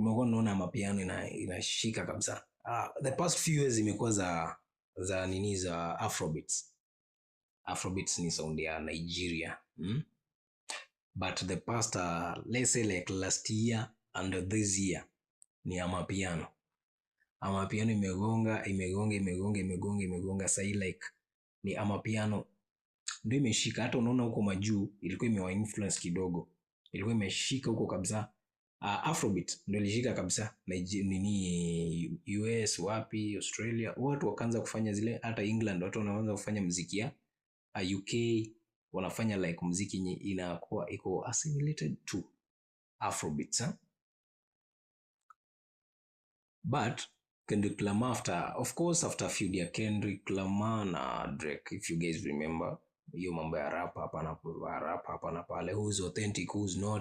tumekuwa tunaona mapiano inashika kabisa. The past few years imekuwa za nini za Afrobeats. Afrobeats ni sound ya Nigeria. But the past let's say like last year and this year ni amapiano. Amapiano imegonga sahi like ni amapiano ndio imeshika. Hata unaona huko majuu ilikuwa imewa influence kidogo, ilikuwa imeshika huko kabisa. Afrobeat ndio ilishika kabisa nini US, wapi, Australia, watu wakaanza kufanya zile. Hata England watu wanaanza kufanya muziki ya UK, wanafanya like muziki inakuwa iko assimilated to Afrobeats. But Kendrick Lamar after feud ya Kendrick Lamar na Drake, if you guys remember, hiyo mambo ya rap hapa na pale, who's authentic, who's not,